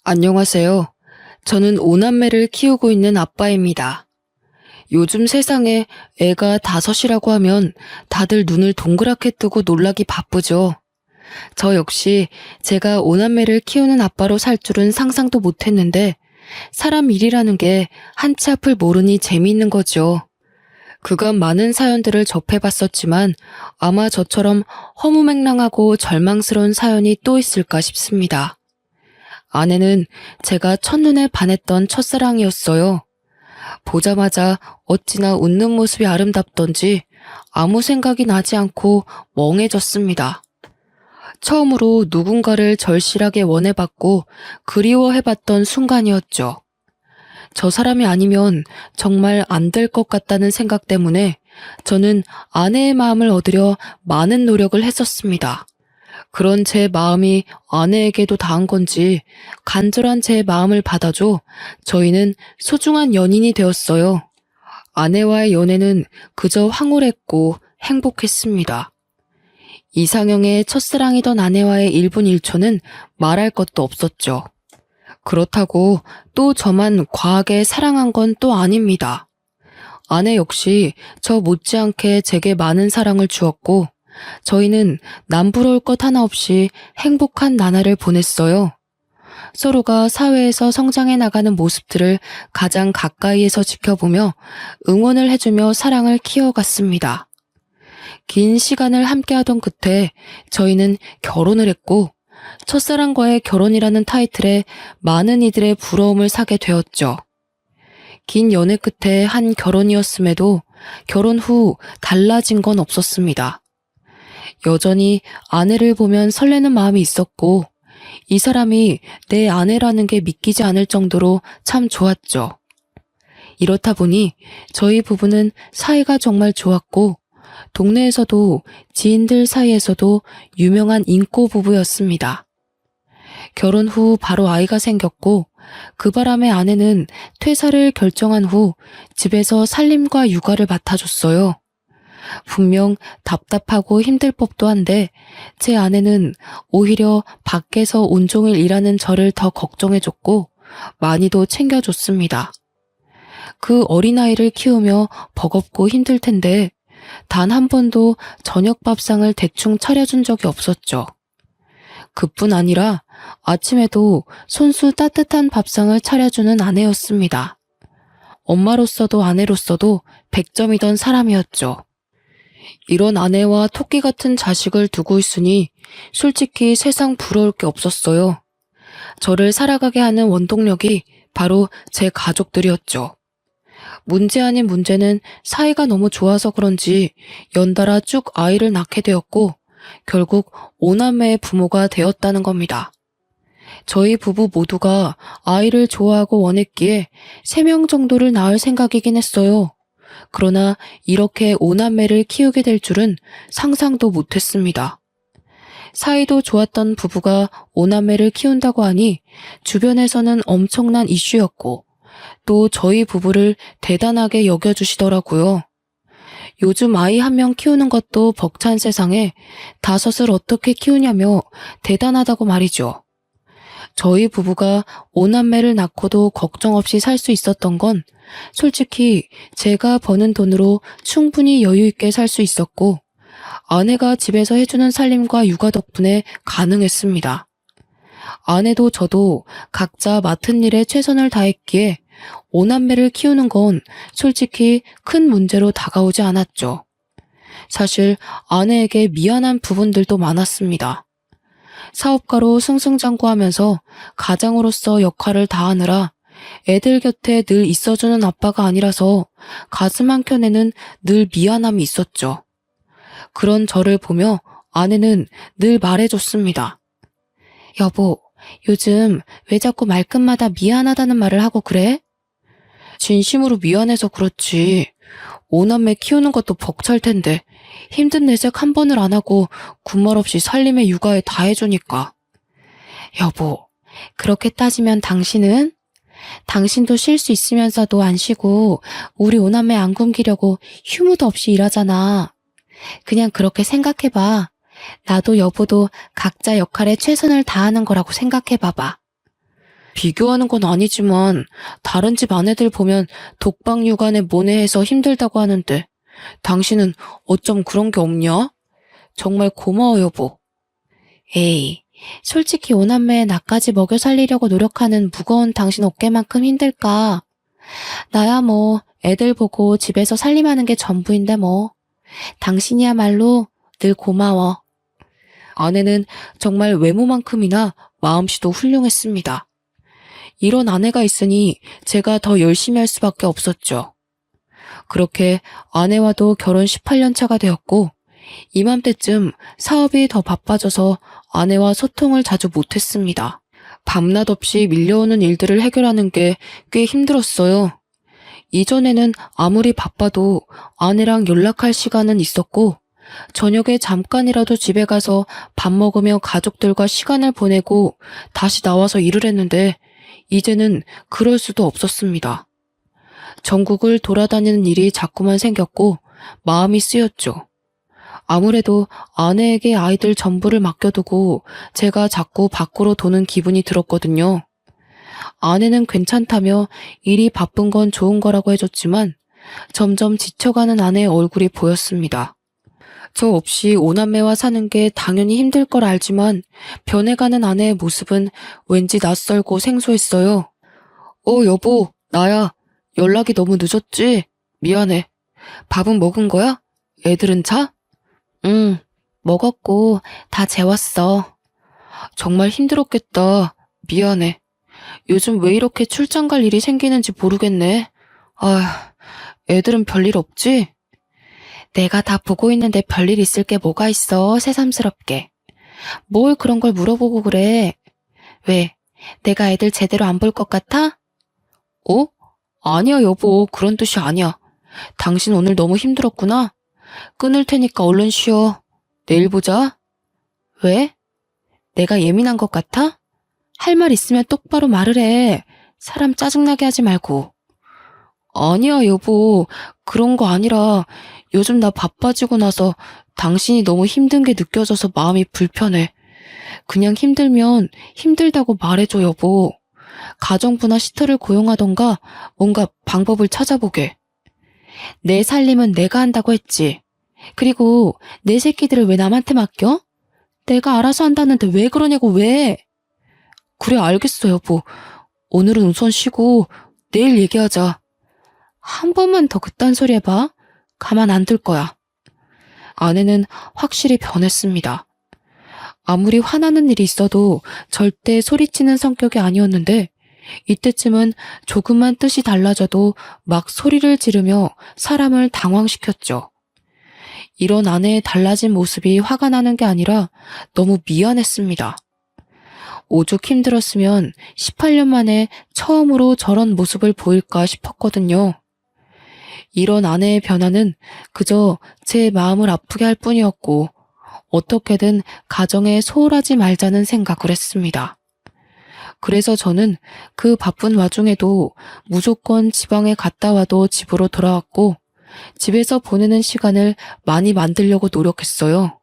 안녕하세요. 저는 오남매를 키우고 있는 아빠입니다. 요즘 세상에 애가 다섯이라고 하면 다들 눈을 동그랗게 뜨고 놀라기 바쁘죠. 저 역시 제가 오남매를 키우는 아빠로 살 줄은 상상도 못했는데 사람 일이라는 게 한치 앞을 모르니 재미있는 거죠. 그간 많은 사연들을 접해봤었지만 아마 저처럼 허무맹랑하고 절망스러운 사연이 또 있을까 싶습니다. 아내는 제가 첫눈에 반했던 첫사랑이었어요. 보자마자 어찌나 웃는 모습이 아름답던지 아무 생각이 나지 않고 멍해졌습니다. 처음으로 누군가를 절실하게 원해봤고 그리워해봤던 순간이었죠. 저 사람이 아니면 정말 안 될 것 같다는 생각 때문에 저는 아내의 마음을 얻으려 많은 노력을 했었습니다. 그런 제 마음이 아내에게도 닿은 건지 간절한 제 마음을 받아줘 저희는 소중한 연인이 되었어요. 아내와의 연애는 그저 황홀했고 행복했습니다. 이상형의 첫사랑이던 아내와의 1분 1초는 말할 것도 없었죠. 그렇다고 또 저만 과하게 사랑한 건 또 아닙니다. 아내 역시 저 못지않게 제게 많은 사랑을 주었고 저희는 남부러울 것 하나 없이 행복한 나날을 보냈어요. 서로가 사회에서 성장해 나가는 모습들을 가장 가까이에서 지켜보며 응원을 해주며 사랑을 키워갔습니다. 긴 시간을 함께하던 끝에 저희는 결혼을 했고 첫사랑과의 결혼이라는 타이틀에 많은 이들의 부러움을 사게 되었죠. 긴 연애 끝에 한 결혼이었음에도 결혼 후 달라진 건 없었습니다. 여전히 아내를 보면 설레는 마음이 있었고 이 사람이 내 아내라는 게 믿기지 않을 정도로 참 좋았죠. 이렇다 보니 저희 부부는 사이가 정말 좋았고 동네에서도 지인들 사이에서도 유명한 인꼬 부부였습니다. 결혼 후 바로 아이가 생겼고 그 바람에 아내는 퇴사를 결정한 후 집에서 살림과 육아를 맡아줬어요. 분명 답답하고 힘들 법도 한데 제 아내는 오히려 밖에서 온종일 일하는 저를 더 걱정해줬고 많이도 챙겨줬습니다. 그 어린아이를 키우며 버겁고 힘들 텐데 단 한 번도 저녁 밥상을 대충 차려준 적이 없었죠. 그뿐 아니라 아침에도 손수 따뜻한 밥상을 차려주는 아내였습니다. 엄마로서도 아내로서도 100점이던 사람이었죠. 이런 아내와 토끼 같은 자식을 두고 있으니 솔직히 세상 부러울 게 없었어요. 저를 살아가게 하는 원동력이 바로 제 가족들이었죠. 문제 아닌 문제는 사이가 너무 좋아서 그런지 연달아 쭉 아이를 낳게 되었고 결국 5남매의 부모가 되었다는 겁니다. 저희 부부 모두가 아이를 좋아하고 원했기에 3명 정도를 낳을 생각이긴 했어요. 그러나 이렇게 5남매를 키우게 될 줄은 상상도 못했습니다. 사이도 좋았던 부부가 5남매를 키운다고 하니 주변에서는 엄청난 이슈였고 또 저희 부부를 대단하게 여겨주시더라고요. 요즘 아이 1명 키우는 것도 벅찬 세상에 5을 어떻게 키우냐며 대단하다고 말이죠. 저희 부부가 5남매를 낳고도 걱정 없이 살 수 있었던 건 솔직히 제가 버는 돈으로 충분히 여유 있게 살 수 있었고 아내가 집에서 해주는 살림과 육아 덕분에 가능했습니다. 아내도 저도 각자 맡은 일에 최선을 다했기에 5남매를 키우는 건 솔직히 큰 문제로 다가오지 않았죠. 사실 아내에게 미안한 부분들도 많았습니다. 사업가로 승승장구하면서 가장으로서 역할을 다하느라 애들 곁에 늘 있어주는 아빠가 아니라서 가슴 한켠에는 늘 미안함이 있었죠. 그런 저를 보며 아내는 늘 말해줬습니다. 여보, 요즘 왜 자꾸 말끝마다 미안하다는 말을 하고 그래? 진심으로 미안해서 그렇지. 5남매 키우는 것도 벅찰 텐데 힘든 내색 한 번을 안 하고 군말 없이 살림에 육아에 다 해주니까. 여보, 그렇게 따지면 당신은? 당신도 쉴 수 있으면서도 안 쉬고 우리 5남매 안 굶기려고 휴무도 없이 일하잖아. 그냥 그렇게 생각해봐. 나도 여보도 각자 역할에 최선을 다하는 거라고 생각해봐봐. 비교하는 건 아니지만 다른 집 아내들 보면 독박 육아에 모내해서 힘들다고 하는데 당신은 어쩜 그런 게 없냐? 정말 고마워 여보. 에이, 솔직히 오남매 나까지 먹여 살리려고 노력하는 무거운 당신 어깨만큼 힘들까? 나야 뭐 애들 보고 집에서 살림하는 게 전부인데 뭐. 당신이야말로 늘 고마워. 아내는 정말 외모만큼이나 마음씨도 훌륭했습니다. 이런 아내가 있으니 제가 더 열심히 할 수밖에 없었죠. 그렇게 아내와도 결혼 18년 차가 되었고 이맘때쯤 사업이 더 바빠져서 아내와 소통을 자주 못했습니다. 밤낮 없이 밀려오는 일들을 해결하는 게 꽤 힘들었어요. 이전에는 아무리 바빠도 아내랑 연락할 시간은 있었고 저녁에 잠깐이라도 집에 가서 밥 먹으며 가족들과 시간을 보내고 다시 나와서 일을 했는데 이제는 그럴 수도 없었습니다. 전국을 돌아다니는 일이 자꾸만 생겼고 마음이 쓰였죠. 아무래도 아내에게 아이들 전부를 맡겨두고 제가 자꾸 밖으로 도는 기분이 들었거든요. 아내는 괜찮다며 일이 바쁜 건 좋은 거라고 해줬지만 점점 지쳐가는 아내의 얼굴이 보였습니다. 저 없이 오남매와 사는 게 당연히 힘들 걸 알지만 변해가는 아내의 모습은 왠지 낯설고 생소했어요. 여보, 나야. 연락이 너무 늦었지? 미안해. 밥은 먹은 거야? 애들은 자? 응, 먹었고 다 재웠어. 정말 힘들었겠다. 미안해. 요즘 왜 이렇게 출장 갈 일이 생기는지 모르겠네. 애들은 별일 없지? 내가 다 보고 있는데 별일 있을 게 뭐가 있어, 새삼스럽게. 뭘 그런 걸 물어보고 그래. 왜, 내가 애들 제대로 안 볼 것 같아? 아니야 여보, 그런 뜻이 아니야. 당신 오늘 너무 힘들었구나. 끊을 테니까 얼른 쉬어. 내일 보자. 왜? 내가 예민한 것 같아? 할 말 있으면 똑바로 말을 해. 사람 짜증나게 하지 말고. 아니야 여보, 그런 거 아니라 요즘 나 바빠지고 나서 당신이 너무 힘든 게 느껴져서 마음이 불편해. 그냥 힘들면 힘들다고 말해줘 여보. 가정부나 시터를 고용하던가 뭔가 방법을 찾아보게. 내 살림은 내가 한다고 했지. 그리고 내 새끼들을 왜 남한테 맡겨? 내가 알아서 한다는데 왜 그러냐고 왜? 그래 알겠어 여보. 오늘은 우선 쉬고 내일 얘기하자. 한 번만 더 그딴 소리 해봐. 가만 안 둘 거야. 아내는 확실히 변했습니다. 아무리 화나는 일이 있어도 절대 소리치는 성격이 아니었는데 이때쯤은 조금만 뜻이 달라져도 막 소리를 지르며 사람을 당황시켰죠. 이런 아내의 달라진 모습이 화가 나는 게 아니라 너무 미안했습니다. 오죽 힘들었으면 18년 만에 처음으로 저런 모습을 보일까 싶었거든요. 이런 아내의 변화는 그저 제 마음을 아프게 할 뿐이었고 어떻게든 가정에 소홀하지 말자는 생각을 했습니다. 그래서 저는 그 바쁜 와중에도 무조건 지방에 갔다 와도 집으로 돌아왔고 집에서 보내는 시간을 많이 만들려고 노력했어요.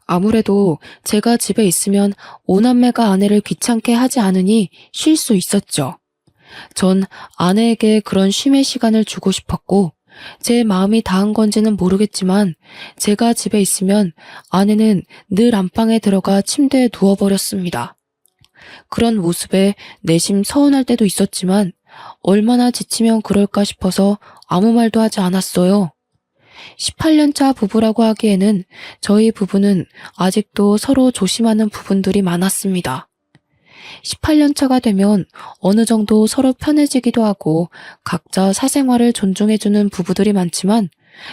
아무래도 제가 집에 있으면 오남매가 아내를 귀찮게 하지 않으니 쉴 수 있었죠. 전 아내에게 그런 쉼의 시간을 주고 싶었고 제 마음이 닿은 건지는 모르겠지만 제가 집에 있으면 아내는 늘 안방에 들어가 침대에 누워버렸습니다. 그런 모습에 내심 서운할 때도 있었지만 얼마나 지치면 그럴까 싶어서 아무 말도 하지 않았어요. 18년차 부부라고 하기에는 저희 부부는 아직도 서로 조심하는 부분들이 많았습니다. 18년차가 되면 어느 정도 서로 편해지기도 하고 각자 사생활을 존중해주는 부부들이 많지만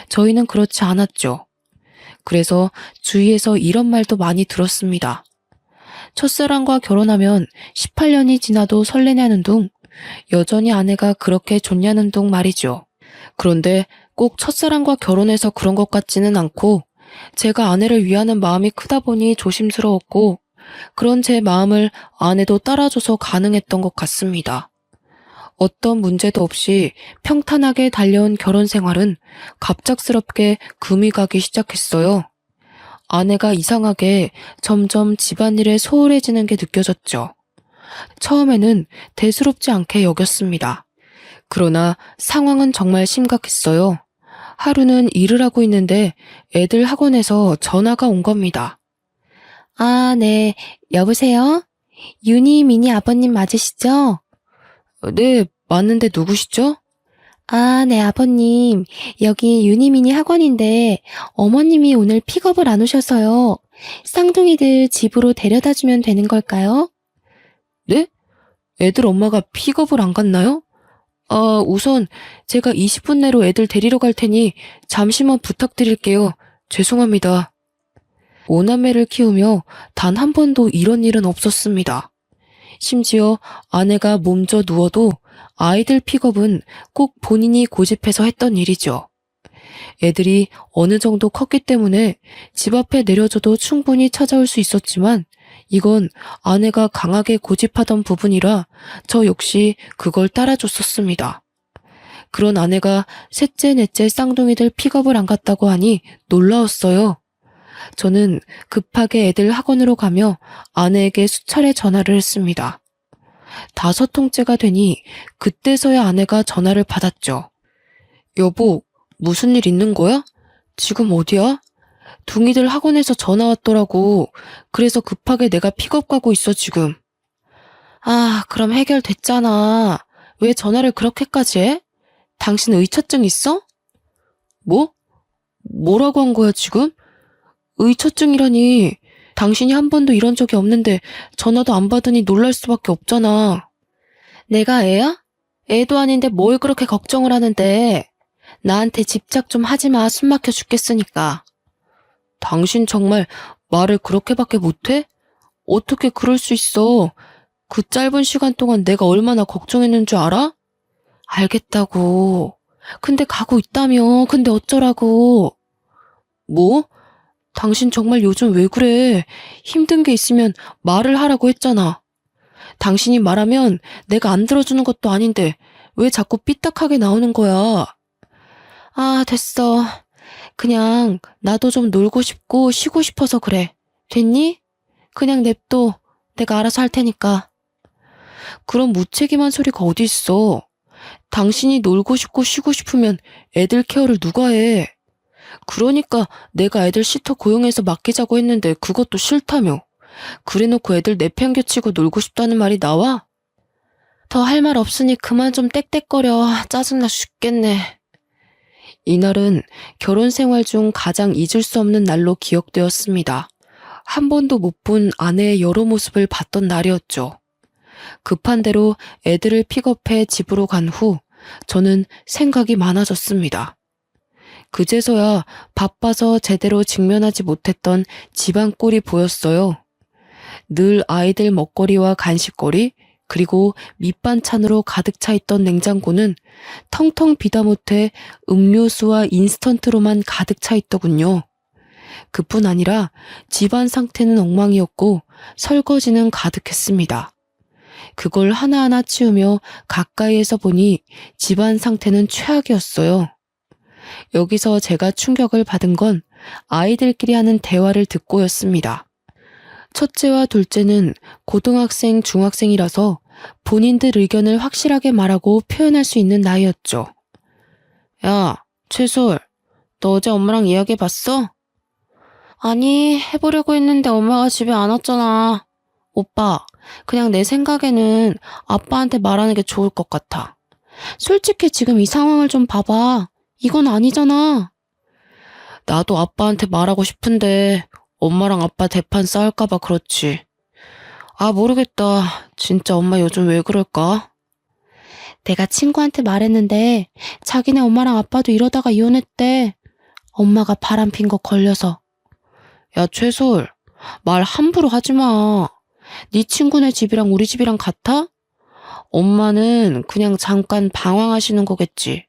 저희는 그렇지 않았죠. 그래서 주위에서 이런 말도 많이 들었습니다. 첫사랑과 결혼하면 18년이 지나도 설레냐는 둥, 여전히 아내가 그렇게 좋냐는 둥 말이죠. 그런데 꼭 첫사랑과 결혼해서 그런 것 같지는 않고 제가 아내를 위하는 마음이 크다 보니 조심스러웠고 그런 제 마음을 아내도 따라줘서 가능했던 것 같습니다. 어떤 문제도 없이 평탄하게 달려온 결혼 생활은 갑작스럽게 금이 가기 시작했어요. 아내가 이상하게 점점 집안일에 소홀해지는 게 느껴졌죠. 처음에는 대수롭지 않게 여겼습니다. 그러나 상황은 정말 심각했어요. 하루는 일을 하고 있는데 애들 학원에서 전화가 온 겁니다. 아, 네. 여보세요? 유니, 미니 아버님 맞으시죠? 네, 맞는데 누구시죠? 아, 네, 아버님. 여기 유니, 미니 학원인데 어머님이 오늘 픽업을 안 오셔서요. 쌍둥이들 집으로 데려다 주면 되는 걸까요? 네? 애들 엄마가 픽업을 안 갔나요? 우선 제가 20분 내로 애들 데리러 갈 테니 잠시만 부탁드릴게요. 죄송합니다. 오남매를 키우며 단 한 번도 이런 일은 없었습니다. 심지어 아내가 몸져 누워도 아이들 픽업은 꼭 본인이 고집해서 했던 일이죠. 애들이 어느 정도 컸기 때문에 집 앞에 내려줘도 충분히 찾아올 수 있었지만 이건 아내가 강하게 고집하던 부분이라 저 역시 그걸 따라줬었습니다. 그런 아내가 셋째, 넷째 쌍둥이들 픽업을 안 갔다고 하니 놀라웠어요. 저는 급하게 애들 학원으로 가며 아내에게 수차례 전화를 했습니다. 5통째가 되니 그때서야 아내가 전화를 받았죠. 여보, 무슨 일 있는 거야? 지금 어디야? 둥이들 학원에서 전화 왔더라고. 그래서 급하게 내가 픽업 가고 있어, 지금. 아, 그럼 해결됐잖아. 왜 전화를 그렇게까지 해? 당신 의처증 있어? 뭐? 뭐라고 한 거야, 지금? 의처증이라니. 당신이 한 번도 이런 적이 없는데 전화도 안 받으니 놀랄 수밖에 없잖아. 내가 애야? 애도 아닌데 뭘 그렇게 걱정을 하는데. 나한테 집착 좀 하지 마. 숨 막혀 죽겠으니까. 당신 정말 말을 그렇게밖에 못해? 어떻게 그럴 수 있어? 그 짧은 시간 동안 내가 얼마나 걱정했는 줄 알아? 알겠다고. 근데 가고 있다며. 근데 어쩌라고. 뭐? 당신 정말 요즘 왜 그래? 힘든 게 있으면 말을 하라고 했잖아. 당신이 말하면 내가 안 들어주는 것도 아닌데 왜 자꾸 삐딱하게 나오는 거야? 아, 됐어. 그냥 나도 좀 놀고 싶고 쉬고 싶어서 그래. 됐니? 그냥 냅둬. 내가 알아서 할 테니까. 그런 무책임한 소리가 어디 있어. 당신이 놀고 싶고 쉬고 싶으면 애들 케어를 누가 해? 그러니까 내가 애들 시터 고용해서 맡기자고 했는데 그것도 싫다며. 그래놓고 애들 내팽개치고 놀고 싶다는 말이 나와? 더 할 말 없으니 그만 좀 떽떽거려. 짜증나 죽겠네. 이날은 결혼 생활 중 가장 잊을 수 없는 날로 기억되었습니다. 한 번도 못 본 아내의 여러 모습을 봤던 날이었죠. 급한 대로 애들을 픽업해 집으로 간 후 저는 생각이 많아졌습니다. 그제서야 바빠서 제대로 직면하지 못했던 집안 꼴이 보였어요. 늘 아이들 먹거리와 간식거리, 그리고 밑반찬으로 가득 차 있던 냉장고는 텅텅 비다 못해 음료수와 인스턴트로만 가득 차 있더군요. 그뿐 아니라 집안 상태는 엉망이었고 설거지는 가득했습니다. 그걸 하나하나 치우며 가까이에서 보니 집안 상태는 최악이었어요. 여기서 제가 충격을 받은 건 아이들끼리 하는 대화를 듣고였습니다. 첫째와 둘째는 고등학생, 중학생이라서 본인들 의견을 확실하게 말하고 표현할 수 있는 나이였죠. 야, 최솔, 너 어제 엄마랑 이야기해봤어? 아니, 해보려고 했는데 엄마가 집에 안 왔잖아. 오빠, 그냥 내 생각에는 아빠한테 말하는 게 좋을 것 같아. 솔직히 지금 이 상황을 좀 봐봐. 이건 아니잖아. 나도 아빠한테 말하고 싶은데 엄마랑 아빠 대판 싸울까봐 그렇지. 아, 모르겠다. 진짜 엄마 요즘 왜 그럴까? 내가 친구한테 말했는데 자기네 엄마랑 아빠도 이러다가 이혼했대. 엄마가 바람핀 거 걸려서. 야, 최솔, 말 함부로 하지 마. 네 친구네 집이랑 우리 집이랑 같아? 엄마는 그냥 잠깐 방황하시는 거겠지.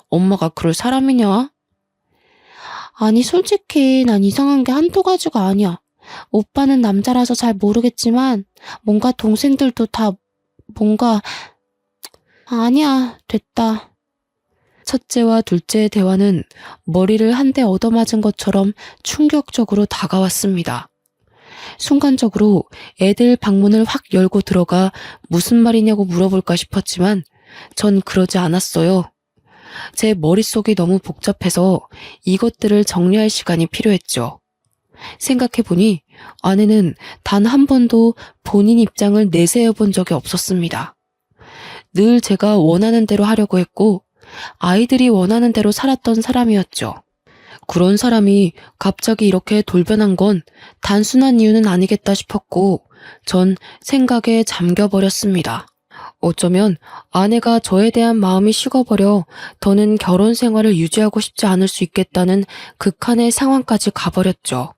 엄마가 그럴 사람이냐? 아니, 솔직히 난 이상한 게 한두 가지가 아니야. 오빠는 남자라서 잘 모르겠지만 뭔가 동생들도 다 뭔가 아니야, 됐다. 첫째와 둘째의 대화는 머리를 한 대 얻어맞은 것처럼 충격적으로 다가왔습니다. 순간적으로 애들 방문을 확 열고 들어가 무슨 말이냐고 물어볼까 싶었지만 전 그러지 않았어요. 제 머릿속이 너무 복잡해서 이것들을 정리할 시간이 필요했죠. 생각해보니 아내는 단 한 번도 본인 입장을 내세워 본 적이 없었습니다. 늘 제가 원하는 대로 하려고 했고 아이들이 원하는 대로 살았던 사람이었죠. 그런 사람이 갑자기 이렇게 돌변한 건 단순한 이유는 아니겠다 싶었고 전 생각에 잠겨버렸습니다. 어쩌면 아내가 저에 대한 마음이 식어버려 더는 결혼 생활을 유지하고 싶지 않을 수 있겠다는 극한의 상황까지 가버렸죠.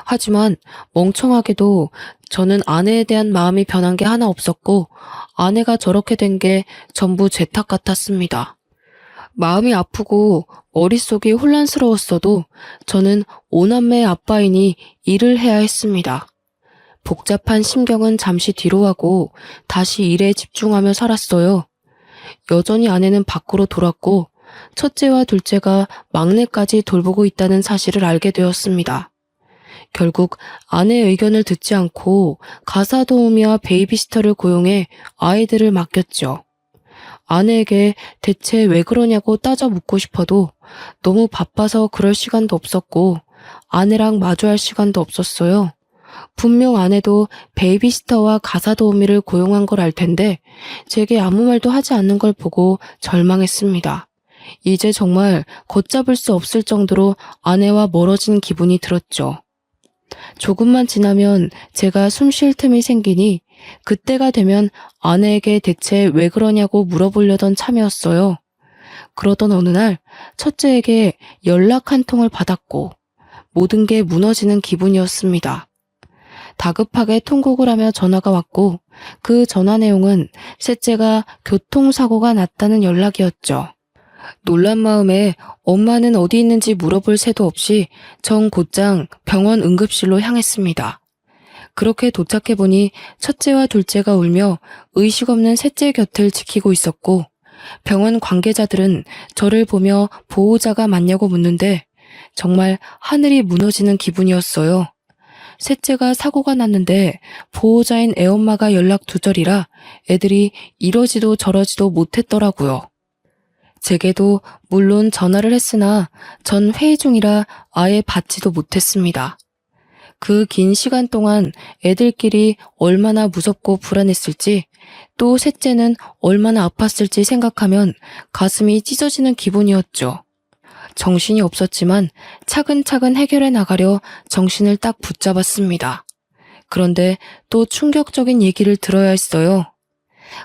하지만 멍청하게도 저는 아내에 대한 마음이 변한 게 하나 없었고 아내가 저렇게 된 게 전부 제 탓 같았습니다. 마음이 아프고 머릿속이 혼란스러웠어도 저는 5남매의 아빠이니 일을 해야 했습니다. 복잡한 심경은 잠시 뒤로 하고 다시 일에 집중하며 살았어요. 여전히 아내는 밖으로 돌았고 첫째와 둘째가 막내까지 돌보고 있다는 사실을 알게 되었습니다. 결국 아내의 의견을 듣지 않고 가사 도우미와 베이비시터를 고용해 아이들을 맡겼죠. 아내에게 대체 왜 그러냐고 따져 묻고 싶어도 너무 바빠서 그럴 시간도 없었고 아내랑 마주할 시간도 없었어요. 분명 아내도 베이비시터와 가사 도우미를 고용한 걸 알 텐데 제게 아무 말도 하지 않는 걸 보고 절망했습니다. 이제 정말 걷잡을 수 없을 정도로 아내와 멀어진 기분이 들었죠. 조금만 지나면 제가 숨 쉴 틈이 생기니 그때가 되면 아내에게 대체 왜 그러냐고 물어보려던 참이었어요. 그러던 어느 날 첫째에게 연락 한 통을 받았고 모든 게 무너지는 기분이었습니다. 다급하게 통곡을 하며 전화가 왔고 그 전화 내용은 셋째가 교통사고가 났다는 연락이었죠. 놀란 마음에 엄마는 어디 있는지 물어볼 새도 없이 전 곧장 병원 응급실로 향했습니다. 그렇게 도착해보니 첫째와 둘째가 울며 의식 없는 셋째 곁을 지키고 있었고 병원 관계자들은 저를 보며 보호자가 맞냐고 묻는데 정말 하늘이 무너지는 기분이었어요. 셋째가 사고가 났는데 보호자인 애엄마가 연락 두절이라 애들이 이러지도 저러지도 못했더라고요. 제게도 물론 전화를 했으나 전 회의 중이라 아예 받지도 못했습니다. 그 긴 시간 동안 애들끼리 얼마나 무섭고 불안했을지 또 셋째는 얼마나 아팠을지 생각하면 가슴이 찢어지는 기분이었죠. 정신이 없었지만 차근차근 해결해 나가려 정신을 딱 붙잡았습니다. 그런데 또 충격적인 얘기를 들어야 했어요.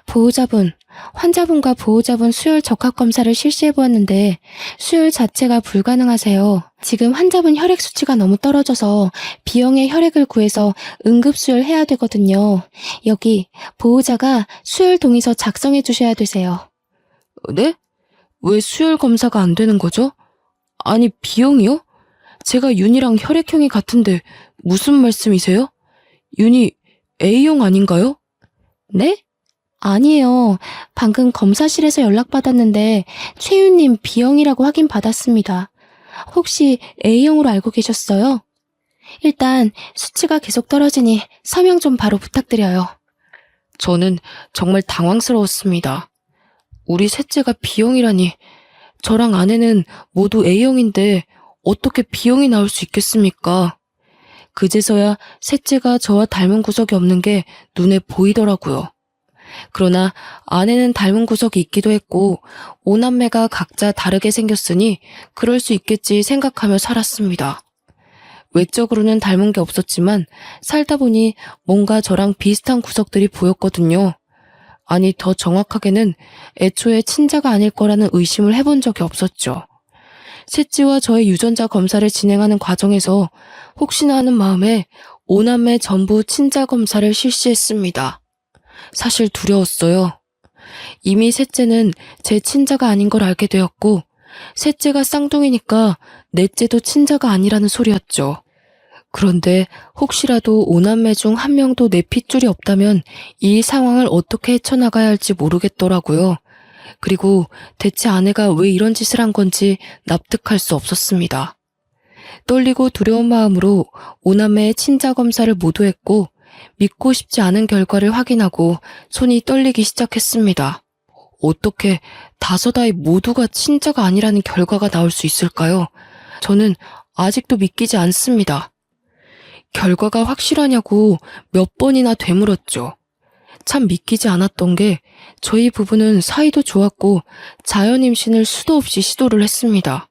보호자분, 환자분과 보호자분 수혈 적합 검사를 실시해 보았는데 수혈 자체가 불가능하세요. 지금 환자분 혈액 수치가 너무 떨어져서 B형의 혈액을 구해서 응급 수혈해야 되거든요. 여기 보호자가 수혈 동의서 작성해 주셔야 되세요. 네? 왜 수혈 검사가 안 되는 거죠? 아니 B형이요? 제가 윤이랑 혈액형이 같은데 무슨 말씀이세요? 윤이 A형 아닌가요? 네? 아니에요. 방금 검사실에서 연락받았는데 최윤님 B형이라고 확인받았습니다. 혹시 A형으로 알고 계셨어요? 일단 수치가 계속 떨어지니 서명 좀 바로 부탁드려요. 저는 정말 당황스러웠습니다. 우리 셋째가 B형이라니 저랑 아내는 모두 A형인데 어떻게 B형이 나올 수 있겠습니까? 그제서야 셋째가 저와 닮은 구석이 없는 게 눈에 보이더라고요. 그러나 아내는 닮은 구석이 있기도 했고 5남매가 각자 다르게 생겼으니 그럴 수 있겠지 생각하며 살았습니다. 외적으로는 닮은 게 없었지만 살다 보니 뭔가 저랑 비슷한 구석들이 보였거든요. 아니 더 정확하게는 애초에 친자가 아닐 거라는 의심을 해본 적이 없었죠. 셋째와 저의 유전자 검사를 진행하는 과정에서 혹시나 하는 마음에 5남매 전부 친자 검사를 실시했습니다. 사실 두려웠어요. 이미 셋째는 제 친자가 아닌 걸 알게 되었고 셋째가 쌍둥이니까 넷째도 친자가 아니라는 소리였죠. 그런데 혹시라도 5남매 중 한 명도 내 핏줄이 없다면 이 상황을 어떻게 헤쳐나가야 할지 모르겠더라고요. 그리고 대체 아내가 왜 이런 짓을 한 건지 납득할 수 없었습니다. 떨리고 두려운 마음으로 오남매의 친자 검사를 모두 했고 믿고 싶지 않은 결과를 확인하고 손이 떨리기 시작했습니다. 어떻게 5아이 모두가 친자가 아니라는 결과가 나올 수 있을까요? 저는 아직도 믿기지 않습니다. 결과가 확실하냐고 몇 번이나 되물었죠. 참 믿기지 않았던 게 저희 부부는 사이도 좋았고 자연 임신을 수도 없이 시도를 했습니다.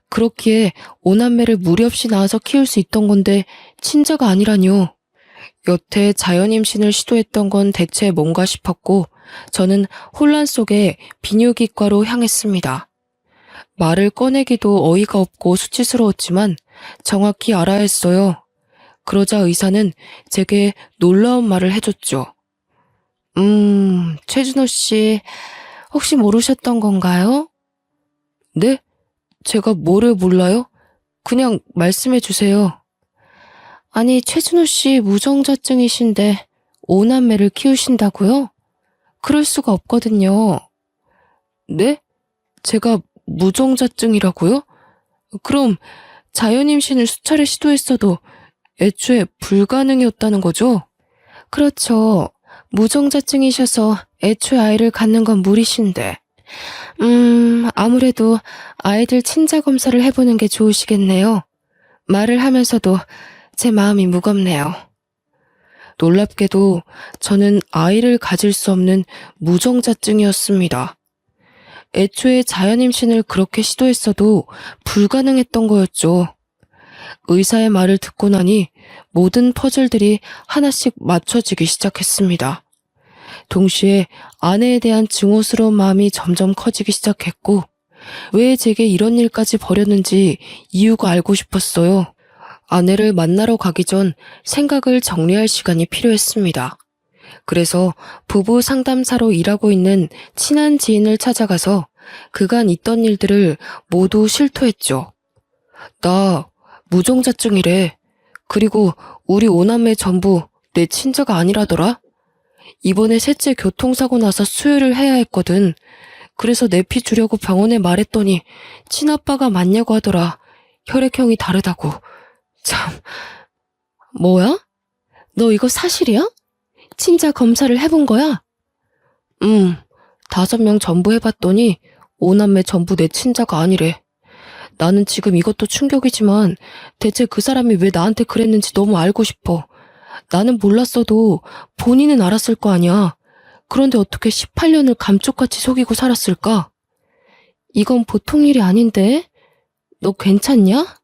그렇기에 오남매를 무리 없이 낳아서 키울 수 있던 건데 친자가 아니라뇨. 여태 자연 임신을 시도했던 건 대체 뭔가 싶었고 저는 혼란 속에 비뇨기과로 향했습니다. 말을 꺼내기도 어이가 없고 수치스러웠지만 정확히 알아야 했어요. 그러자 의사는 제게 놀라운 말을 해줬죠. 최준호 씨, 혹시 모르셨던 건가요? 네? 제가 뭐를 몰라요? 그냥 말씀해 주세요. 아니, 최준호 씨 무정자증이신데 5남매를 키우신다고요? 그럴 수가 없거든요. 네? 제가 무정자증이라고요? 그럼 자연 임신을 수차례 시도했어도 애초에 불가능이었다는 거죠? 그렇죠. 무정자증이셔서 애초에 아이를 갖는 건 무리신데. 아무래도 아이들 친자 검사를 해보는 게 좋으시겠네요. 말을 하면서도 제 마음이 무겁네요. 놀랍게도 저는 아이를 가질 수 없는 무정자증이었습니다. 애초에 자연 임신을 그렇게 시도했어도 불가능했던 거였죠. 의사의 말을 듣고 나니 모든 퍼즐들이 하나씩 맞춰지기 시작했습니다. 동시에 아내에 대한 증오스러운 마음이 점점 커지기 시작했고 왜 제게 이런 일까지 벌였는지 이유가 알고 싶었어요. 아내를 만나러 가기 전 생각을 정리할 시간이 필요했습니다. 그래서 부부 상담사로 일하고 있는 친한 지인을 찾아가서 그간 있던 일들을 모두 실토했죠. 나 무정자증이래. 그리고 우리 5남매 전부 내 친자가 아니라더라. 이번에 셋째 교통사고 나서 수혈을 해야 했거든. 그래서 내 피 주려고 병원에 말했더니 친아빠가 맞냐고 하더라. 혈액형이 다르다고. 참, 뭐야? 너 이거 사실이야? 친자 검사를 해본 거야? 5명 전부 해봤더니 5남매 전부 내 친자가 아니래. 나는 지금 이것도 충격이지만 대체 그 사람이 왜 나한테 그랬는지 너무 알고 싶어. 나는 몰랐어도 본인은 알았을 거 아니야. 그런데 어떻게 18년을 감쪽같이 속이고 살았을까? 이건 보통 일이 아닌데? 너 괜찮냐?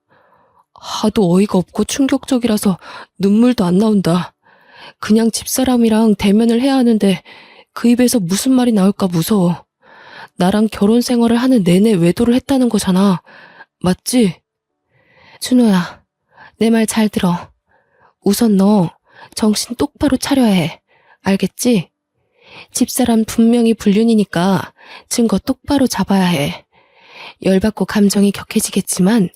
하도 어이가 없고 충격적이라서 눈물도 안 나온다. 그냥 집사람이랑 대면을 해야 하는데 그 입에서 무슨 말이 나올까 무서워. 나랑 결혼 생활을 하는 내내 외도를 했다는 거잖아. 맞지? 준호야, 내 말 잘 들어. 우선 너 정신 똑바로 차려야 해. 알겠지? 집사람 분명히 불륜이니까 증거 똑바로 잡아야 해. 열받고 감정이 격해지겠지만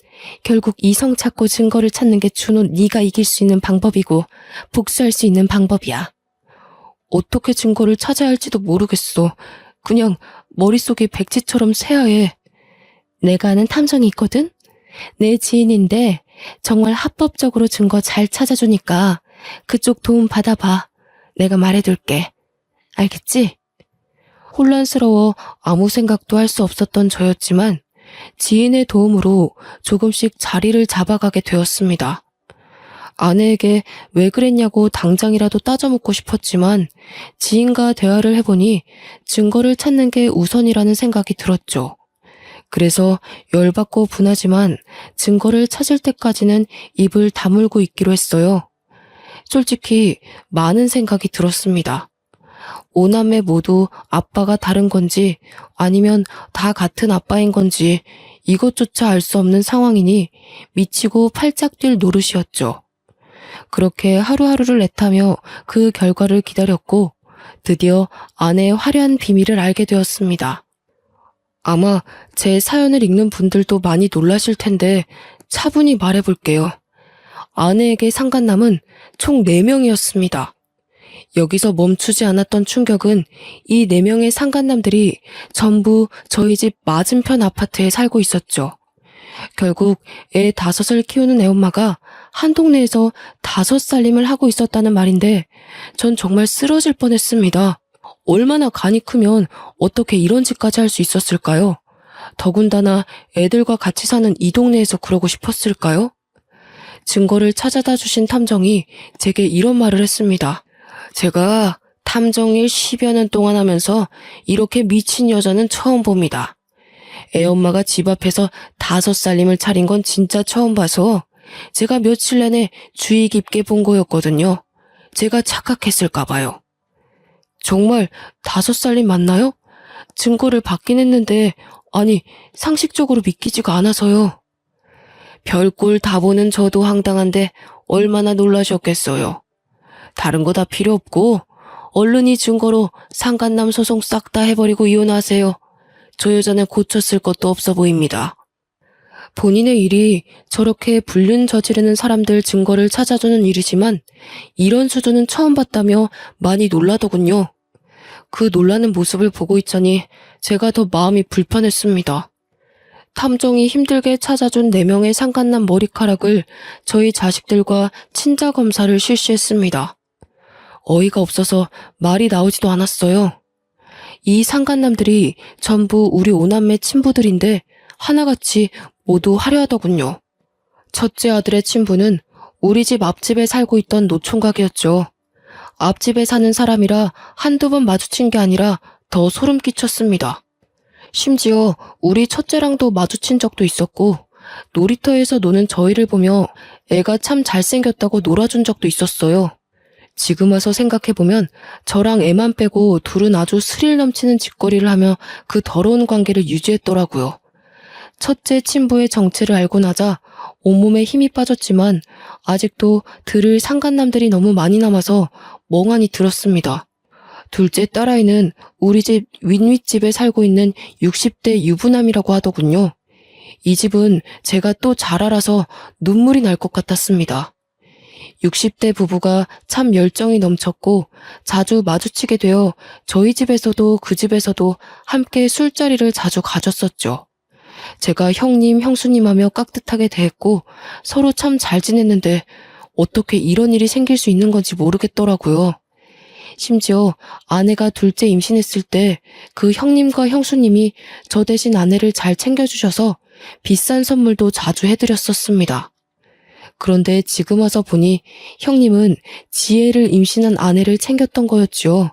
결국 이성 찾고 증거를 찾는 게 준호 네가 이길 수 있는 방법이고 복수할 수 있는 방법이야. 어떻게 증거를 찾아야 할지도 모르겠어. 그냥 머릿속이 백지처럼 새하얘. 내가 아는 탐정이 있거든? 내 지인인데 정말 합법적으로 증거 잘 찾아주니까 그쪽 도움 받아봐. 내가 말해둘게. 알겠지? 혼란스러워 아무 생각도 할 수 없었던 저였지만 지인의 도움으로 조금씩 자리를 잡아가게 되었습니다. 아내에게 왜 그랬냐고 당장이라도 따져묻고 싶었지만 지인과 대화를 해보니 증거를 찾는 게 우선이라는 생각이 들었죠. 그래서 열받고 분하지만 증거를 찾을 때까지는 입을 다물고 있기로 했어요. 솔직히 많은 생각이 들었습니다. 5남매 모두 아빠가 다른 건지 아니면 다 같은 아빠인 건지 이것조차 알 수 없는 상황이니 미치고 팔짝 뛸 노릇이었죠. 그렇게 하루하루를 애타며 그 결과를 기다렸고 드디어 아내의 화려한 비밀을 알게 되었습니다. 아마 제 사연을 읽는 분들도 많이 놀라실 텐데 차분히 말해볼게요. 아내에게 상간남은 총 4명이었습니다. 여기서 멈추지 않았던 충격은 이 4명의 상간남들이 전부 저희 집 맞은편 아파트에 살고 있었죠. 결국 애 5을 키우는 애엄마가 한 동네에서 5살림을 하고 있었다는 말인데 전 정말 쓰러질 뻔했습니다. 얼마나 간이 크면 어떻게 이런 짓까지 할 수 있었을까요? 더군다나 애들과 같이 사는 이 동네에서 그러고 싶었을까요? 증거를 찾아다 주신 탐정이 제게 이런 말을 했습니다. 제가 탐정일 10여 년 동안 하면서 이렇게 미친 여자는 처음 봅니다. 애엄마가 집 앞에서 5살림을 차린 건 진짜 처음 봐서 제가 며칠 내내 주의 깊게 본 거였거든요. 제가 착각했을까 봐요. 정말 5살림 맞나요? 증거를 받긴 했는데 아니 상식적으로 믿기지가 않아서요. 별꼴 다 보는 저도 황당한데 얼마나 놀라셨겠어요. 다른 거 다 필요 없고 얼른 이 증거로 상간남 소송 싹 다 해버리고 이혼하세요. 저 여자는 고쳤을 것도 없어 보입니다. 본인의 일이 저렇게 불륜 저지르는 사람들 증거를 찾아주는 일이지만 이런 수준은 처음 봤다며 많이 놀라더군요. 그 놀라는 모습을 보고 있자니 제가 더 마음이 불편했습니다. 탐정이 힘들게 찾아준 4명의 상간남 머리카락을 저희 자식들과 친자 검사를 실시했습니다. 어이가 없어서 말이 나오지도 않았어요. 이 상간남들이 전부 우리 오남매 친부들인데 하나같이 모두 화려하더군요. 첫째 아들의 친부는 우리 집 앞집에 살고 있던 노총각이었죠. 앞집에 사는 사람이라 한두 번 마주친 게 아니라 더 소름 끼쳤습니다. 심지어 우리 첫째랑도 마주친 적도 있었고 놀이터에서 노는 저희를 보며 애가 참 잘생겼다고 놀아준 적도 있었어요. 지금 와서 생각해보면 저랑 애만 빼고 둘은 아주 스릴 넘치는 짓거리를 하며 그 더러운 관계를 유지했더라고요. 첫째 친부의 정체를 알고 나자 온몸에 힘이 빠졌지만 아직도 들을 상간남들이 너무 많이 남아서 멍하니 들었습니다. 둘째 딸아이는 우리 집 윗윗집에 살고 있는 60대 유부남이라고 하더군요. 이 집은 제가 또 잘 알아서 눈물이 날 것 같았습니다. 60대 부부가 참 열정이 넘쳤고 자주 마주치게 되어 저희 집에서도 그 집에서도 함께 술자리를 자주 가졌었죠. 제가 형님, 형수님 하며 깍듯하게 대했고 서로 참 잘 지냈는데 어떻게 이런 일이 생길 수 있는 건지 모르겠더라고요. 심지어 아내가 둘째 임신했을 때 그 형님과 형수님이 저 대신 아내를 잘 챙겨주셔서 비싼 선물도 자주 해드렸었습니다. 그런데 지금 와서 보니 형님은 지혜를 임신한 아내를 챙겼던 거였죠.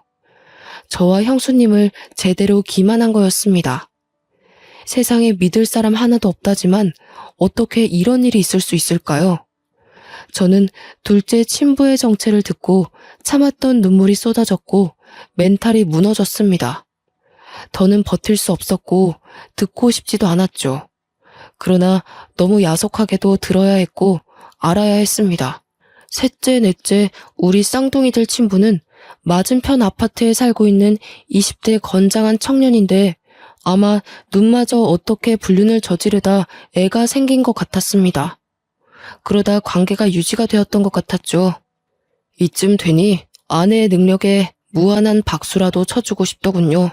저와 형수님을 제대로 기만한 거였습니다. 세상에 믿을 사람 하나도 없다지만 어떻게 이런 일이 있을 수 있을까요? 저는 둘째 친부의 정체를 듣고 참았던 눈물이 쏟아졌고 멘탈이 무너졌습니다. 더는 버틸 수 없었고 듣고 싶지도 않았죠. 그러나 너무 야속하게도 들어야 했고 알아야 했습니다. 셋째, 넷째, 우리 쌍둥이들 친부는 맞은편 아파트에 살고 있는 20대 건장한 청년인데 아마 눈마저 어떻게 불륜을 저지르다 애가 생긴 것 같았습니다. 그러다 관계가 유지가 되었던 것 같았죠. 이쯤 되니 아내의 능력에 무한한 박수라도 쳐주고 싶더군요.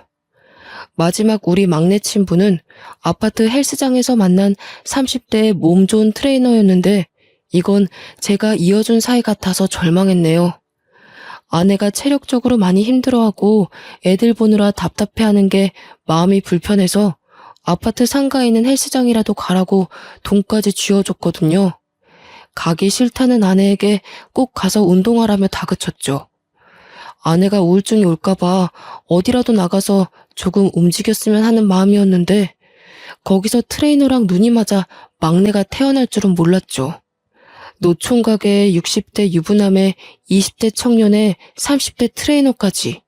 마지막 우리 막내 친부는 아파트 헬스장에서 만난 30대의 몸 좋은 트레이너였는데 이건 제가 이어준 사이 같아서 절망했네요. 아내가 체력적으로 많이 힘들어하고 애들 보느라 답답해하는 게 마음이 불편해서 아파트 상가에 있는 헬스장이라도 가라고 돈까지 쥐어줬거든요. 가기 싫다는 아내에게 꼭 가서 운동하라며 다그쳤죠. 아내가 우울증이 올까봐 어디라도 나가서 조금 움직였으면 하는 마음이었는데 거기서 트레이너랑 눈이 맞아 막내가 태어날 줄은 몰랐죠. 노총각의 60대 유부남에 20대 청년에 30대 트레이너까지.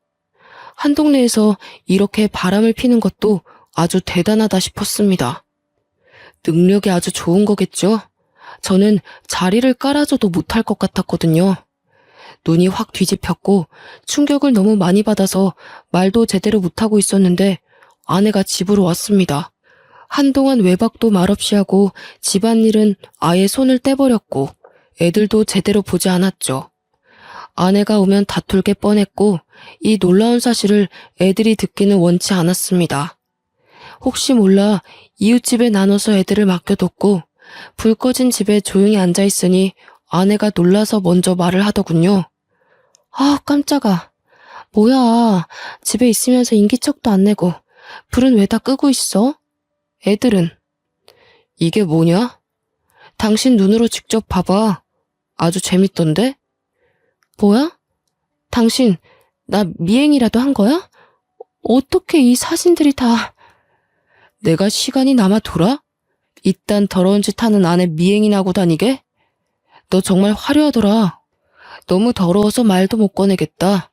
한 동네에서 이렇게 바람을 피는 것도 아주 대단하다 싶었습니다. 능력이 아주 좋은 거겠죠? 저는 자리를 깔아줘도 못할 것 같았거든요. 눈이 확 뒤집혔고 충격을 너무 많이 받아서 말도 제대로 못하고 있었는데 아내가 집으로 왔습니다. 한동안 외박도 말없이 하고 집안일은 아예 손을 떼버렸고 애들도 제대로 보지 않았죠. 아내가 오면 다툴 게 뻔했고 이 놀라운 사실을 애들이 듣기는 원치 않았습니다. 혹시 몰라 이웃집에 나눠서 애들을 맡겨뒀고 불 꺼진 집에 조용히 앉아있으니 아내가 놀라서 먼저 말을 하더군요. 아, 깜짝아. 뭐야, 집에 있으면서 인기척도 안 내고 불은 왜 다 끄고 있어? 애들은? 이게 뭐냐? 당신 눈으로 직접 봐봐. 아주 재밌던데? 뭐야? 당신, 나 미행이라도 한 거야? 어떻게 이 사진들이 다... 내가 시간이 남아 돌아? 이딴 더러운 짓 하는 아내 미행이나 하고 다니게? 너 정말 화려하더라. 너무 더러워서 말도 못 꺼내겠다.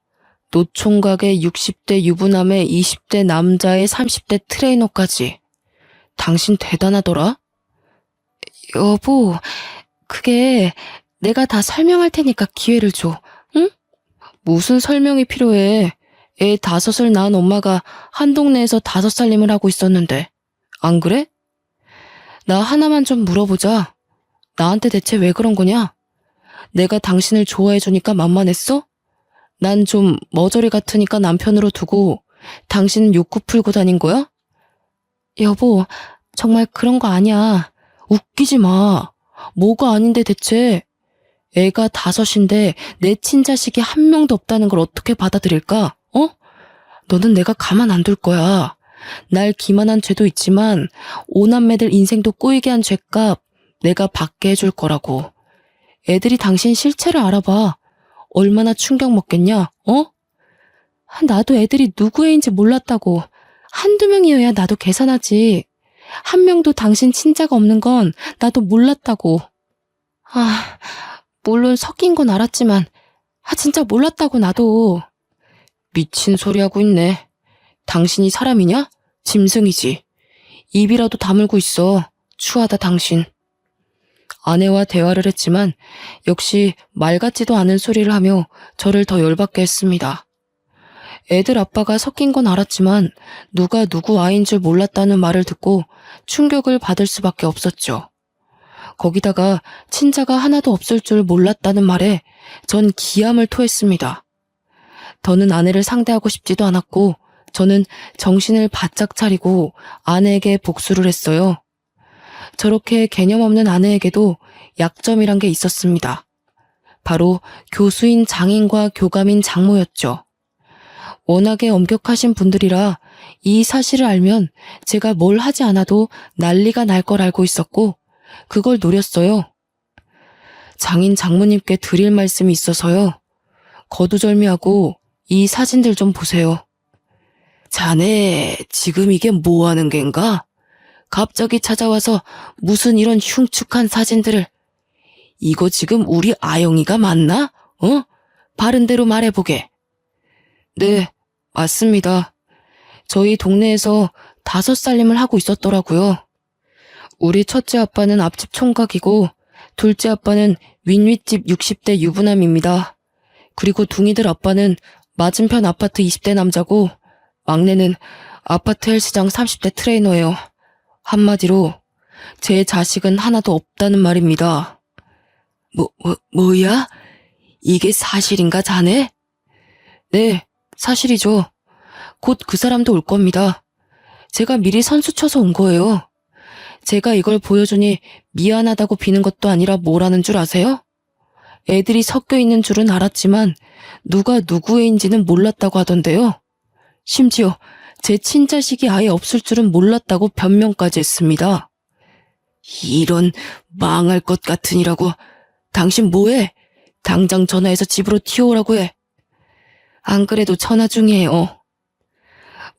노총각의 60대 유부남의 20대 남자의 30대 트레이너까지. 당신 대단하더라. 여보, 그게 내가 다 설명할 테니까 기회를 줘. 응? 무슨 설명이 필요해. 애 5을 낳은 엄마가 한 동네에서 5살림을 하고 있었는데. 안 그래? 나 하나만 좀 물어보자. 나한테 대체 왜 그런 거냐? 내가 당신을 좋아해주니까 만만했어? 난 좀 머저리 같으니까 남편으로 두고 당신은 욕구 풀고 다닌 거야? 여보, 정말 그런 거 아니야. 웃기지 마. 뭐가 아닌데 대체. 애가 5인데 내 친자식이 한 명도 없다는 걸 어떻게 받아들일까? 어? 너는 내가 가만 안 둘 거야. 날 기만한 죄도 있지만 5남매들 인생도 꼬이게 한 죄값 내가 받게 해줄 거라고. 애들이 당신 실체를 알아봐. 얼마나 충격 먹겠냐, 어? 나도 애들이 누구 애인지 몰랐다고. 한두 명이어야 나도 계산하지. 한 명도 당신 친자가 없는 건 나도 몰랐다고. 아, 물론 섞인 건 알았지만, 진짜 몰랐다고 나도. 미친 소리 하고 있네. 당신이 사람이냐? 짐승이지. 입이라도 다물고 있어. 추하다 당신. 아내와 대화를 했지만 역시 말 같지도 않은 소리를 하며 저를 더 열받게 했습니다. 애들 아빠가 섞인 건 알았지만 누가 누구 아이인 줄 몰랐다는 말을 듣고 충격을 받을 수밖에 없었죠. 거기다가 친자가 하나도 없을 줄 몰랐다는 말에 전 기함을 토했습니다. 더는 아내를 상대하고 싶지도 않았고 저는 정신을 바짝 차리고 아내에게 복수를 했어요. 저렇게 개념 없는 아내에게도 약점이란 게 있었습니다. 바로 교수인 장인과 교감인 장모였죠. 워낙에 엄격하신 분들이라 이 사실을 알면 제가 뭘 하지 않아도 난리가 날 걸 알고 있었고 그걸 노렸어요. 장인 장모님께 드릴 말씀이 있어서요. 거두절미하고 이 사진들 좀 보세요. 자네 지금 이게 뭐 하는 겐가? 갑자기 찾아와서 무슨 이런 흉측한 사진들을. 이거 지금 우리 아영이가 맞나? 어? 바른 대로 말해보게. 네, 맞습니다. 저희 동네에서 5살림을 하고 있었더라고요. 우리 첫째 아빠는 앞집 총각이고 둘째 아빠는 윗윗집 60대 유부남입니다. 그리고 둥이들 아빠는 맞은편 아파트 20대 남자고 막내는 아파트 헬스장 30대 트레이너예요. 한마디로 제 자식은 하나도 없다는 말입니다. 뭐야? 이게 사실인가 자네? 네, 사실이죠. 곧 그 사람도 올 겁니다. 제가 미리 선수 쳐서 온 거예요. 제가 이걸 보여주니 미안하다고 비는 것도 아니라 뭐라는 줄 아세요? 애들이 섞여 있는 줄은 알았지만 누가 누구애인지는 몰랐다고 하던데요. 심지어 제 친자식이 아예 없을 줄은 몰랐다고 변명까지 했습니다. 이런 망할 것 같으니라고. 당신 뭐해? 당장 전화해서 집으로 튀어오라고 해. 안 그래도 전화 중이에요.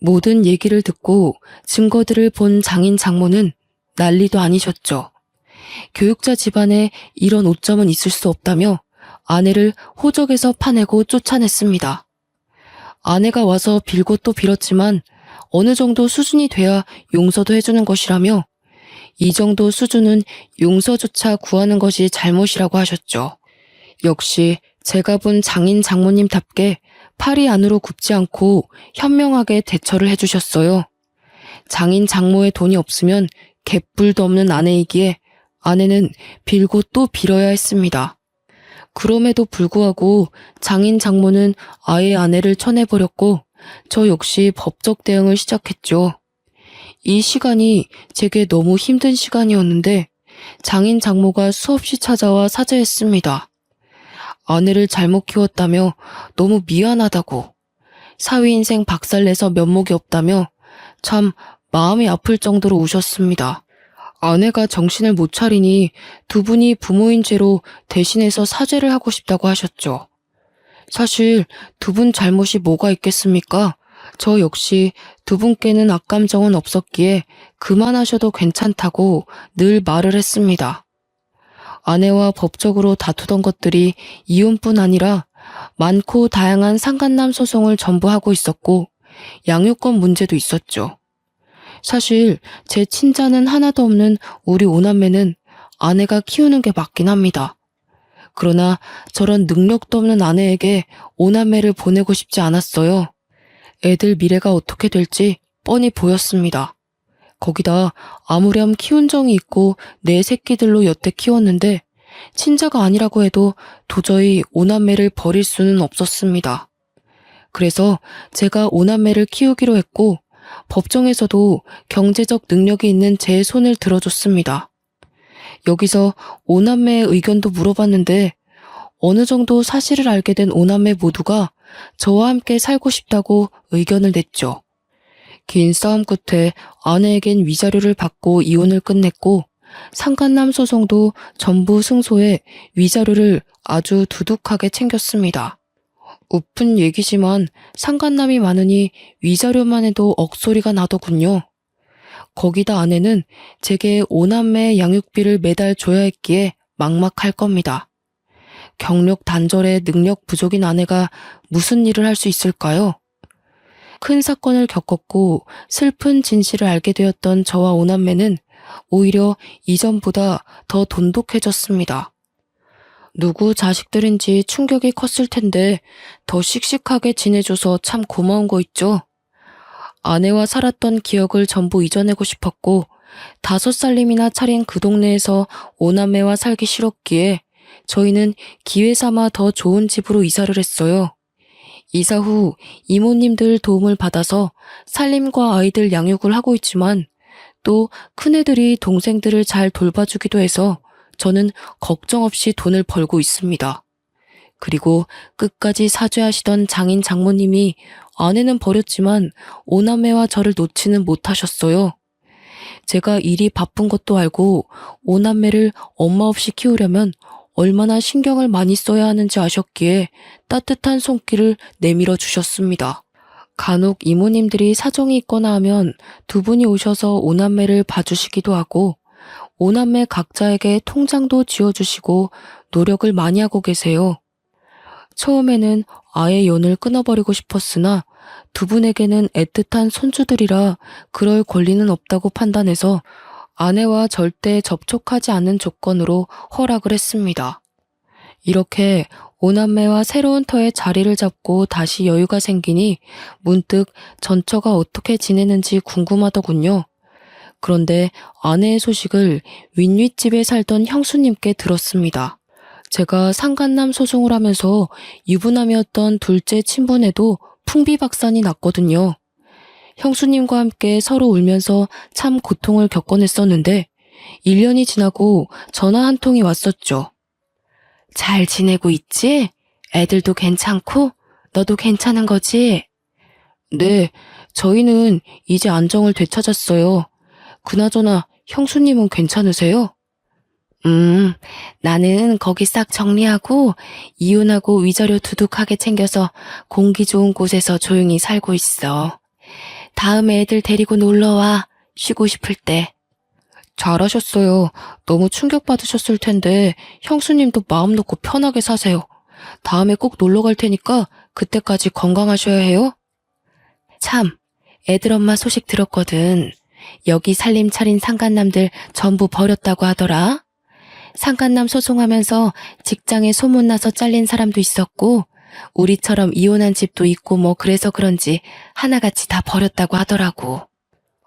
모든 얘기를 듣고 증거들을 본 장인 장모는 난리도 아니셨죠. 교육자 집안에 이런 오점은 있을 수 없다며 아내를 호적에서 파내고 쫓아냈습니다. 아내가 와서 빌고 또 빌었지만 어느 정도 수준이 돼야 용서도 해주는 것이라며 이 정도 수준은 용서조차 구하는 것이 잘못이라고 하셨죠. 역시 제가 본 장인 장모님답게 팔이 안으로 굽지 않고 현명하게 대처를 해주셨어요. 장인 장모의 돈이 없으면 갯불도 없는 아내이기에 아내는 빌고 또 빌어야 했습니다. 그럼에도 불구하고 장인 장모는 아예 아내를 쳐내버렸고 저 역시 법적 대응을 시작했죠. 이 시간이 제게 너무 힘든 시간이었는데 장인 장모가 수없이 찾아와 사죄했습니다. 아내를 잘못 키웠다며 너무 미안하다고, 사위 인생 박살내서 면목이 없다며 참 마음이 아플 정도로 우셨습니다. 아내가 정신을 못 차리니 두 분이 부모인 죄로 대신해서 사죄를 하고 싶다고 하셨죠. 사실 두 분 잘못이 뭐가 있겠습니까? 저 역시 두 분께는 악감정은 없었기에 그만하셔도 괜찮다고 늘 말을 했습니다. 아내와 법적으로 다투던 것들이 이혼뿐 아니라 많고 다양한 상간남 소송을 전부 하고 있었고 양육권 문제도 있었죠. 사실 제 친자는 하나도 없는 우리 오남매는 아내가 키우는 게 맞긴 합니다. 그러나 저런 능력도 없는 아내에게 오남매를 보내고 싶지 않았어요. 애들 미래가 어떻게 될지 뻔히 보였습니다. 거기다 아무렴 키운 정이 있고 내 새끼들로 여태 키웠는데 친자가 아니라고 해도 도저히 오남매를 버릴 수는 없었습니다. 그래서 제가 오남매를 키우기로 했고 법정에서도 경제적 능력이 있는 제 손을 들어줬습니다. 여기서 오남매의 의견도 물어봤는데 어느 정도 사실을 알게 된 오남매 모두가 저와 함께 살고 싶다고 의견을 냈죠. 긴 싸움 끝에 아내에겐 위자료를 받고 이혼을 끝냈고 상간남 소송도 전부 승소해 위자료를 아주 두둑하게 챙겼습니다. 우픈 얘기지만 상간남이 많으니 위자료만 해도 억소리가 나더군요. 거기다 아내는 제게 오남매 양육비를 매달 줘야 했기에 막막할 겁니다. 경력 단절에 능력 부족인 아내가 무슨 일을 할 수 있을까요? 큰 사건을 겪었고 슬픈 진실을 알게 되었던 저와 오남매는 오히려 이전보다 더 돈독해졌습니다. 누구 자식들인지 충격이 컸을 텐데 더 씩씩하게 지내줘서 참 고마운 거 있죠. 아내와 살았던 기억을 전부 잊어내고 싶었고 5살님이나 차린 그 동네에서 오남매와 살기 싫었기에 저희는 기회 삼아 더 좋은 집으로 이사를 했어요. 이사 후 이모님들 도움을 받아서 살림과 아이들 양육을 하고 있지만 또 큰애들이 동생들을 잘 돌봐주기도 해서 저는 걱정 없이 돈을 벌고 있습니다. 그리고 끝까지 사죄하시던 장인 장모님이 아내는 버렸지만 오남매와 저를 놓지는 못하셨어요. 제가 일이 바쁜 것도 알고 오남매를 엄마 없이 키우려면 얼마나 신경을 많이 써야 하는지 아셨기에 따뜻한 손길을 내밀어 주셨습니다. 간혹 이모님들이 사정이 있거나 하면 두 분이 오셔서 오남매를 봐주시기도 하고 오남매 각자에게 통장도 지어주시고 노력을 많이 하고 계세요. 처음에는 아예 연을 끊어버리고 싶었으나 두 분에게는 애틋한 손주들이라 그럴 권리는 없다고 판단해서 아내와 절대 접촉하지 않는 조건으로 허락을 했습니다. 이렇게 오남매와 새로운 터에 자리를 잡고 다시 여유가 생기니 문득 전처가 어떻게 지내는지 궁금하더군요. 그런데 아내의 소식을 윗윗집에 살던 형수님께 들었습니다. 제가 상간남 소송을 하면서 유부남이었던 둘째 친분에도 풍비박산이 났거든요. 형수님과 함께 서로 울면서 참 고통을 겪어냈었는데 1년이 지나고 전화 한 통이 왔었죠. 잘 지내고 있지? 애들도 괜찮고? 너도 괜찮은 거지? 네, 저희는 이제 안정을 되찾았어요. 그나저나 형수님은 괜찮으세요? 나는 거기 싹 정리하고 이혼하고 위자료 두둑하게 챙겨서 공기 좋은 곳에서 조용히 살고 있어. 다음에 애들 데리고 놀러와. 쉬고 싶을 때. 잘하셨어요. 너무 충격받으셨을 텐데 형수님도 마음 놓고 편하게 사세요. 다음에 꼭 놀러 갈 테니까 그때까지 건강하셔야 해요. 참, 애들 엄마 소식 들었거든. 여기 살림 차린 상간남들 전부 버렸다고 하더라. 상간남 소송하면서 직장에 소문나서 잘린 사람도 있었고 우리처럼 이혼한 집도 있고 뭐 그래서 그런지 하나같이 다 버렸다고 하더라고.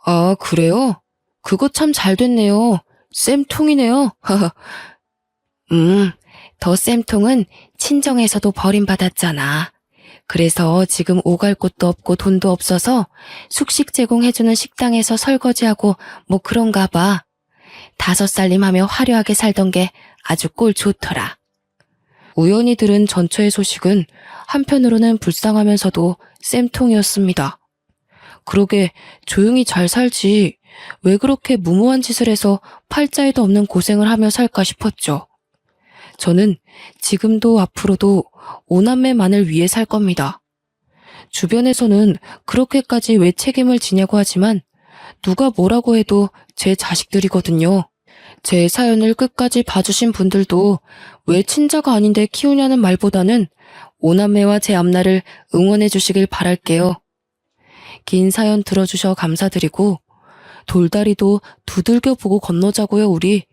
아, 그래요? 그거 참 잘 됐네요. 쌤통이네요. 더 쌤통은 친정에서도 버림받았잖아. 그래서 지금 오갈 곳도 없고 돈도 없어서 숙식 제공해주는 식당에서 설거지하고 뭐 그런가 봐. 5살림하며 화려하게 살던 게 아주 꼴 좋더라. 우연히 들은 전처의 소식은 한편으로는 불쌍하면서도 쌤통이었습니다. 그러게 조용히 잘 살지 왜 그렇게 무모한 짓을 해서 팔자에도 없는 고생을 하며 살까 싶었죠. 저는 지금도 앞으로도 오남매만을 위해 살 겁니다. 주변에서는 그렇게까지 왜 책임을 지냐고 하지만 누가 뭐라고 해도 제 자식들이거든요. 제 사연을 끝까지 봐주신 분들도 왜 친자가 아닌데 키우냐는 말보다는 오남매와 제 앞날을 응원해 주시길 바랄게요. 긴 사연 들어주셔 감사드리고 돌다리도 두들겨 보고 건너자고요 우리.